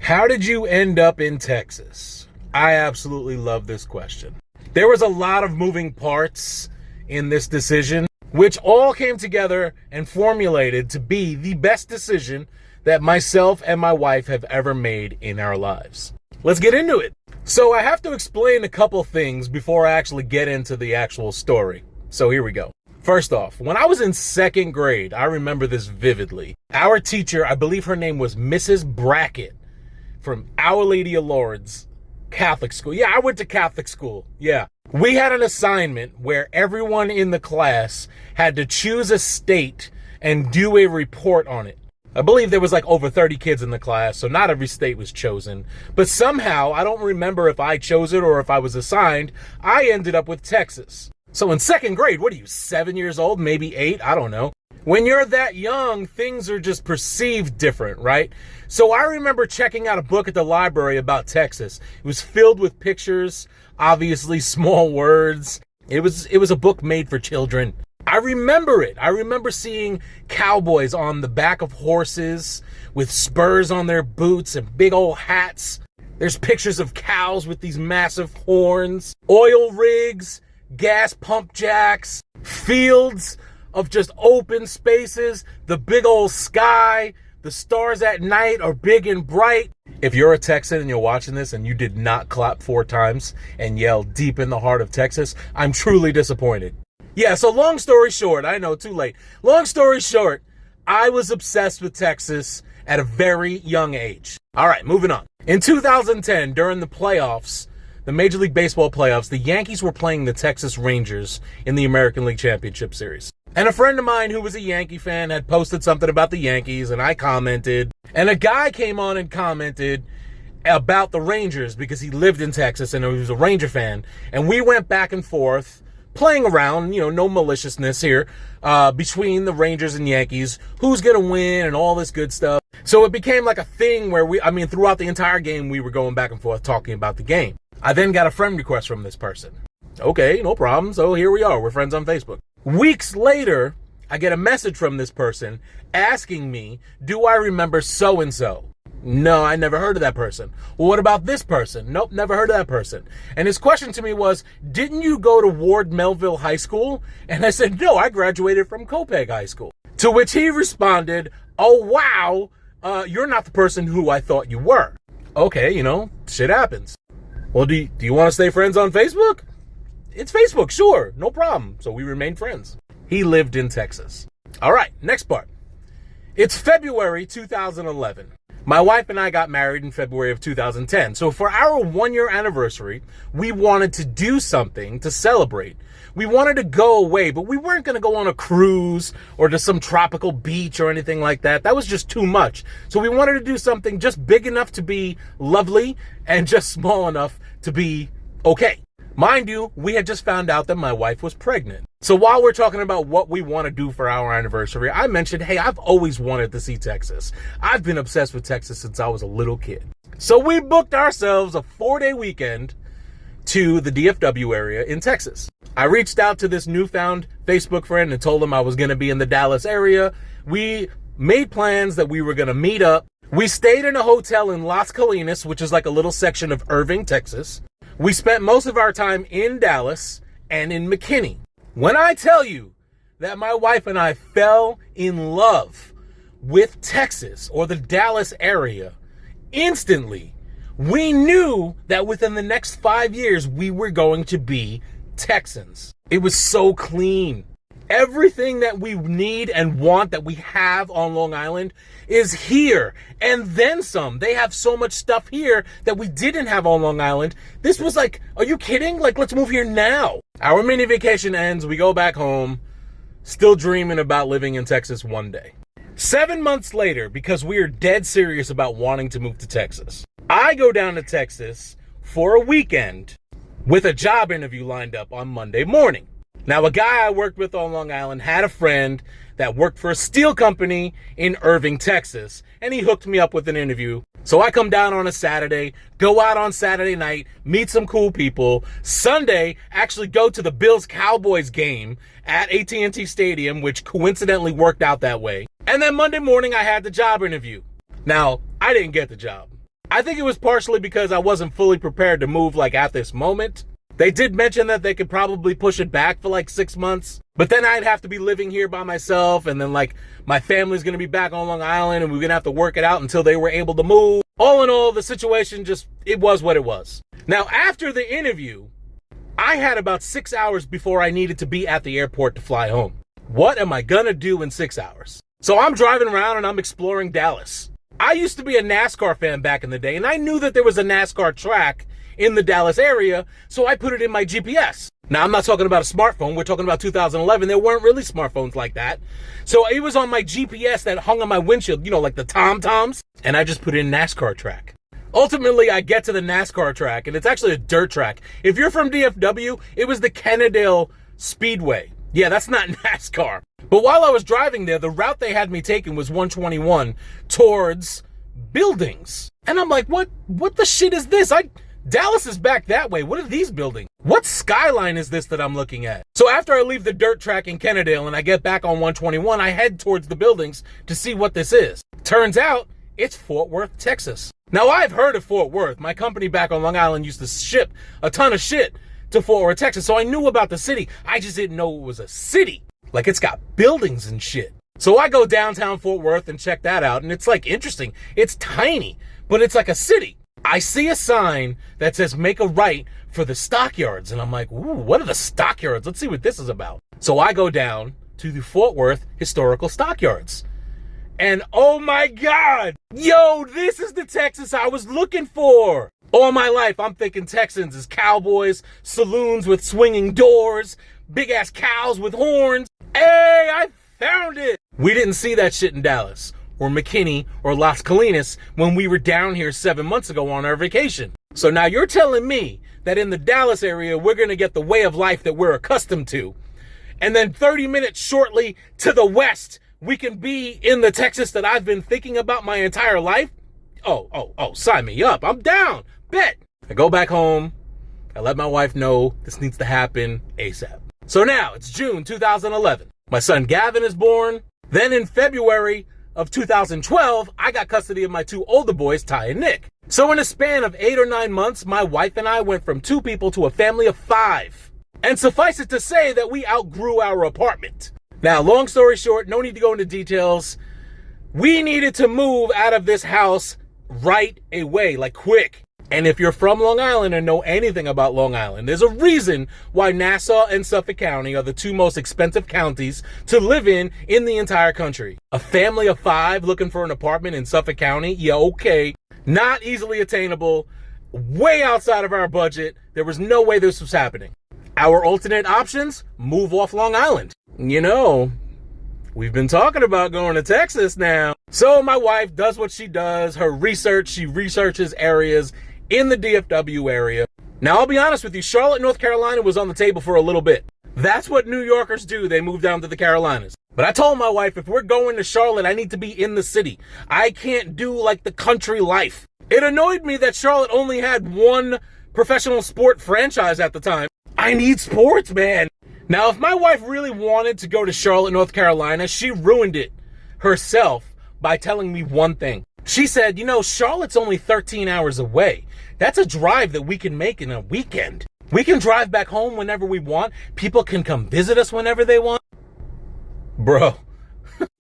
How did you end up in Texas? I absolutely love this question. There was a lot of moving parts in this decision, which all came together and formulated to be the best decision that myself and my wife have ever made in our lives. Let's get into it. So I have to explain a couple things before I actually get into the actual story. So here we go. First off, when I was in second grade, I remember this vividly. Our teacher, I believe her name was Mrs. Brackett, from Our Lady of Lourdes Catholic School. Yeah, I went to Catholic school. Yeah. We had an assignment where everyone in the class had to choose a state and do a report on it. I believe there was like over 30 kids in the class, so not every state was chosen. But somehow, I don't remember if I chose it or if I was assigned, I ended up with Texas. So in second grade, what are you, 7 years old, maybe 8? I don't know. When you're that young, things are just perceived different, right? So I remember checking out a book at the library about Texas. It was filled with pictures, obviously small words. It was a book made for children. I remember it. I remember seeing cowboys on the back of horses with spurs on their boots and big old hats. There's pictures of cows with these massive horns, oil rigs, gas pump jacks, fields of just open spaces, the big old sky, the stars at night are big and bright. If you're a Texan and you're watching this and you did not clap 4 times and yell deep in the heart of Texas, I'm truly disappointed. Yeah, so long story short, I know, too late. Long story short, I was obsessed with Texas at a very young age. All right, moving on. In 2010, during the playoffs, the Major League Baseball playoffs, the Yankees were playing the Texas Rangers in the American League Championship Series. And a friend of mine who was a Yankee fan had posted something about the Yankees, and I commented. And a guy came on and commented about the Rangers because he lived in Texas and he was a Ranger fan. And we went back and forth, playing around, no maliciousness here, between the Rangers and Yankees, who's going to win and all this good stuff. So it became like a thing where throughout the entire game, we were going back and forth talking about the game. I then got a friend request from this person. Okay, no problem. So here we are. We're friends on Facebook. Weeks later, I get a message from this person asking me, do I remember so-and-so? No, I never heard of that person. Well, what about this person? Nope, never heard of that person. And his question to me was, didn't you go to Ward Melville High School? And I said, no, I graduated from Copeg High School. To which he responded, oh, wow, you're not the person who I thought you were. Okay, shit happens. Well, do you want to stay friends on Facebook? It's Facebook, sure, no problem. So we remained friends. He lived in Texas. All right, next part. It's February 2011. My wife and I got married in February of 2010. So for our 1-year anniversary, we wanted to do something to celebrate. We wanted to go away, but we weren't going to go on a cruise or to some tropical beach or anything like that. That was just too much. So we wanted to do something just big enough to be lovely and just small enough to be okay. Mind you, we had just found out that my wife was pregnant. So while we're talking about what we want to do for our anniversary, I mentioned, hey, I've always wanted to see Texas. I've been obsessed with Texas since I was a little kid. So we booked ourselves a 4-day weekend to the DFW area in Texas. I reached out to this newfound Facebook friend and told him I was going to be in the Dallas area. We made plans that we were going to meet up. We stayed in a hotel in Las Colinas, which is like a little section of Irving, Texas. We spent most of our time in Dallas and in McKinney. When I tell you that my wife and I fell in love with Texas or the Dallas area, instantly, we knew that within the next 5 years, we were going to be Texans. It was so clean. Everything that we need and want that we have on Long Island is here, and then some. They have so much stuff here that we didn't have on Long Island. This was like, are you kidding? Like, let's move here now. Our mini vacation ends. We go back home, still dreaming about living in Texas one day. 7 months later, because we are dead serious about wanting to move to Texas, I go down to Texas for a weekend with a job interview lined up on Monday morning. Now, a guy I worked with on Long Island had a friend that worked for a steel company in Irving, Texas, and he hooked me up with an interview. So I come down on a Saturday, go out on Saturday night, meet some cool people. Sunday, actually go to the Bills-Cowboys game at AT&T Stadium, which coincidentally worked out that way. And then Monday morning, I had the job interview. Now, I didn't get the job. I think it was partially because I wasn't fully prepared to move like at this moment. They did mention that they could probably push it back for like 6 months, but then I'd have to be living here by myself, and then like my family's going to be back on Long Island, and we're going to have to work it out until they were able to move. All in all, the situation it was what it was. Now, after the interview, I had about 6 hours before I needed to be at the airport to fly home. What am I going to do in 6 hours? So I'm driving around and I'm exploring Dallas. I used to be a NASCAR fan back in the day, and I knew that there was a NASCAR track in the Dallas area, so I put it in my GPS. Now, I'm not talking about a smartphone. We're talking about 2011. There weren't really smartphones like that. So it was on my GPS that hung on my windshield, like the TomToms, and I just put in NASCAR track. Ultimately, I get to the NASCAR track, and it's actually a dirt track. If you're from DFW, it was the Kennedale Speedway. Yeah, that's not NASCAR. But while I was driving there, the route they had me taking was 121 towards buildings. And I'm like, what the shit is this? Dallas is back that way. What are these buildings? What skyline is this that I'm looking at? So after I leave the dirt track in Kennedale and I get back on 121, I head towards the buildings to see what this is. Turns out, it's Fort Worth, Texas. Now, I've heard of Fort Worth. My company back on Long Island used to ship a ton of shit to Fort Worth, Texas, so I knew about the city. I just didn't know it was a city. Like, it's got buildings and shit. So I go downtown Fort Worth and check that out, and it's like interesting. It's tiny, but it's like a city. I see a sign that says make a right for the stockyards, and I'm like, ooh, what are the stockyards? Let's see what this is about. So I go down to the Fort Worth Historical Stockyards. And oh my God, yo, this is the Texas I was looking for. All my life, I'm thinking Texans is cowboys, saloons with swinging doors, big ass cows with horns. Hey, I found it. We didn't see that shit in Dallas or McKinney or Las Colinas when we were down here 7 months ago on our vacation. So now you're telling me that in the Dallas area, we're going to get the way of life that we're accustomed to. And then 30 minutes shortly to the west, we can be in the Texas that I've been thinking about my entire life? Oh, sign me up. I'm down. Bet. I go back home. I let my wife know this needs to happen ASAP. So now it's June 2011. My son Gavin is born. Then in February of 2012, I got custody of my two older boys, Ty and Nick. So in a span of 8 or 9 months, my wife and I went from 2 people to a family of 5. And suffice it to say that we outgrew our apartment. Now, long story short, no need to go into details. We needed to move out of this house right away, like quick. And if you're from Long Island and know anything about Long Island, there's a reason why Nassau and Suffolk County are the 2 most expensive counties to live in the entire country. A family of 5 looking for an apartment in Suffolk County? Yeah, okay. Not easily attainable, way outside of our budget. There was no way this was happening. Our alternate options? Move off Long Island. We've been talking about going to Texas now. So my wife does what she does, her research. She researches areas in the DFW area. Now, I'll be honest with you, Charlotte, North Carolina was on the table for a little bit. That's what New Yorkers do. They move down to the Carolinas. But I told my wife, if we're going to Charlotte, I need to be in the city. I can't do like the country life. It annoyed me that Charlotte only had 1 professional sport franchise at the time. I need sports, man. Now, if my wife really wanted to go to Charlotte, North Carolina, she ruined it herself by telling me one thing. She said, Charlotte's only 13 hours away. That's a drive that we can make in a weekend. We can drive back home whenever we want. People can come visit us whenever they want. Bro,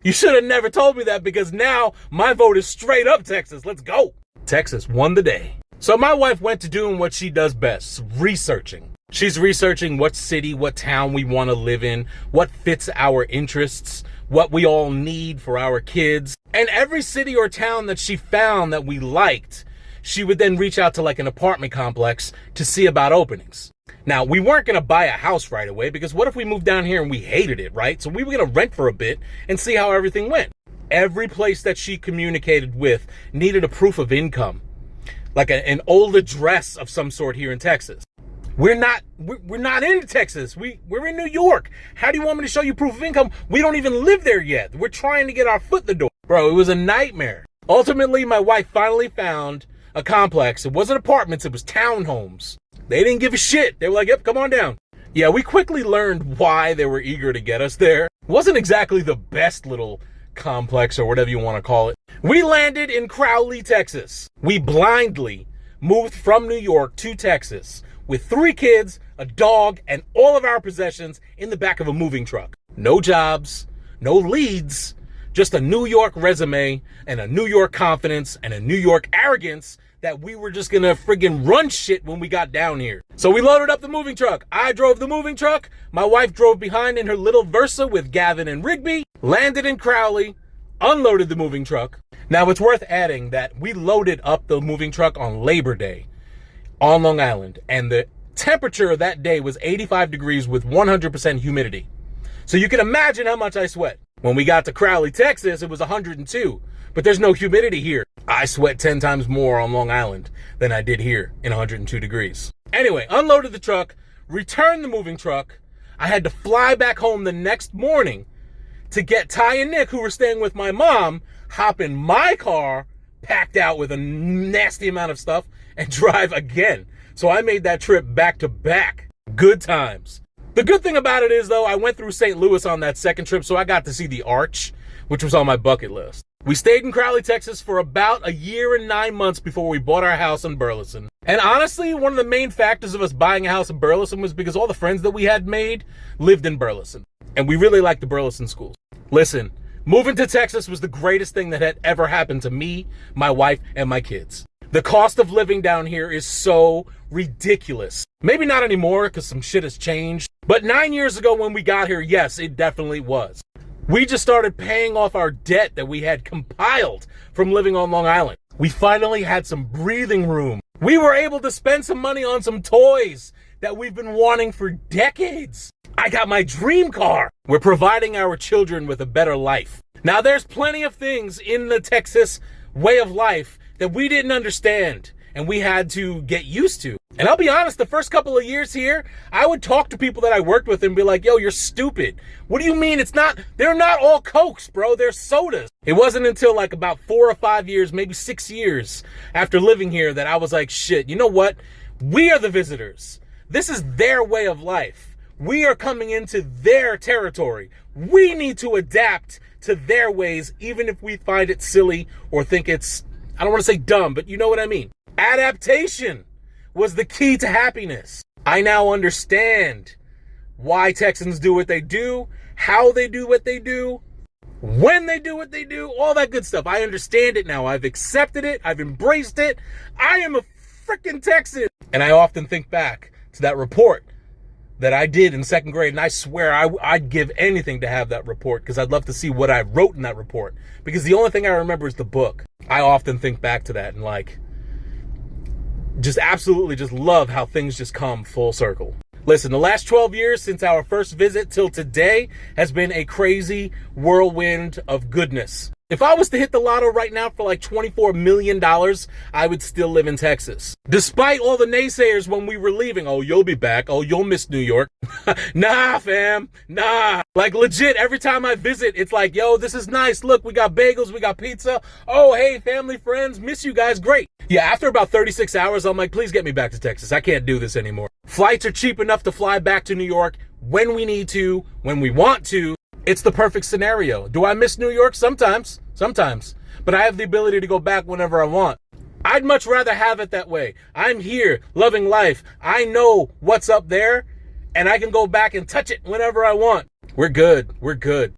you should have never told me that, because now my vote is straight up Texas. Let's go. Texas won the day. So my wife went to doing what she does best, researching. She's researching what city, what town we want to live in, what fits our interests, what we all need for our kids. And every city or town that she found that we liked, she would then reach out to like an apartment complex to see about openings. Now, we weren't going to buy a house right away, because what if we moved down here and we hated it, right? So we were going to rent for a bit and see how everything went. Every place that she communicated with needed a proof of income, like an old address of some sort here in Texas. We're not in Texas. We're in New York. How do you want me to show you proof of income? We don't even live there yet. We're trying to get our foot in the door. Bro, it was a nightmare. Ultimately, my wife finally found a complex. It wasn't apartments, it was townhomes. They didn't give a shit. They were like, yep, come on down. Yeah, we quickly learned why they were eager to get us there. It wasn't exactly the best little complex or whatever you want to call it. We landed in Crowley, Texas. We blindly moved from New York to Texas with 3 kids, a dog, and all of our possessions in the back of a moving truck. No jobs, no leads, just a New York resume and a New York confidence and a New York arrogance that we were just gonna friggin' run shit when we got down here. So we loaded up the moving truck. I drove the moving truck. My wife drove behind in her little Versa with Gavin and Rigby, landed in Crowley, unloaded the moving truck. Now it's worth adding that we loaded up the moving truck on Labor Day on Long Island, and the temperature that day was 85 degrees with 100% humidity. So you can imagine how much I sweat. When we got to Crowley, Texas, it was 102, but there's no humidity here. I sweat 10 times more on Long Island than I did here in 102 degrees. Anyway, unloaded the truck, returned the moving truck. I had to fly back home the next morning to get Ty and Nick, who were staying with my mom, hop in my car, packed out with a nasty amount of stuff, and drive again. So I made that trip back to back. Good times. The good thing about it is, though, I went through St. Louis on that second trip, so I got to see the Arch, which was on my bucket list. We stayed in Crowley, Texas for about a year and 9 months before we bought our house in Burleson. And honestly, one of the main factors of us buying a house in Burleson was because all the friends that we had made lived in Burleson. And we really liked the Burleson schools. Listen, moving to Texas was the greatest thing that had ever happened to me, my wife, and my kids. The cost of living down here is so ridiculous. Maybe not anymore because some shit has changed. But 9 years ago when we got here, yes, it definitely was. We just started paying off our debt that we had compiled from living on Long Island. We finally had some breathing room. We were able to spend some money on some toys that we've been wanting for decades. I got my dream car. We're providing our children with a better life. Now, there's plenty of things in the Texas way of life that we didn't understand and we had to get used to. And I'll be honest, the first couple of years here, I would talk to people that I worked with and be like, yo, you're stupid. What do you mean they're not all Cokes, bro, they're sodas. It wasn't until like about 4 or 5 years, maybe 6 years after living here that I was like, shit, you know what? We are the visitors. This is their way of life. We are coming into their territory. We need to adapt to their ways, even if we find it silly or think it's, I don't want to say dumb, but you know what I mean. Adaptation was the key to happiness. I now understand why Texans do what they do, how they do what they do, when they do what they do, all that good stuff. I understand it now. I've accepted it. I've embraced it. I am a freaking Texan. And I often think back to that report that I did in second grade, and I swear I'd give anything to have that report because I'd love to see what I wrote in that report, because the only thing I remember is the book. I often think back to that and like just absolutely just love how things just come full circle. Listen, the last 12 years since our first visit till today has been a crazy whirlwind of goodness. If I was to hit the lotto right now for like $24 million, I would still live in Texas. Despite all the naysayers when we were leaving, oh, you'll be back. Oh, you'll miss New York. Nah, fam. Nah. Like legit, every time I visit, it's like, yo, this is nice. Look, we got bagels, we got pizza. Oh, hey, family, friends, miss you guys. Great. Yeah, after about 36 hours, I'm like, please get me back to Texas. I can't do this anymore. Flights are cheap enough to fly back to New York when we need to, when we want to. It's the perfect scenario. Do I miss New York? Sometimes. But I have the ability to go back whenever I want. I'd much rather have it that way. I'm here, loving life. I know what's up there, and I can go back and touch it whenever I want. We're good.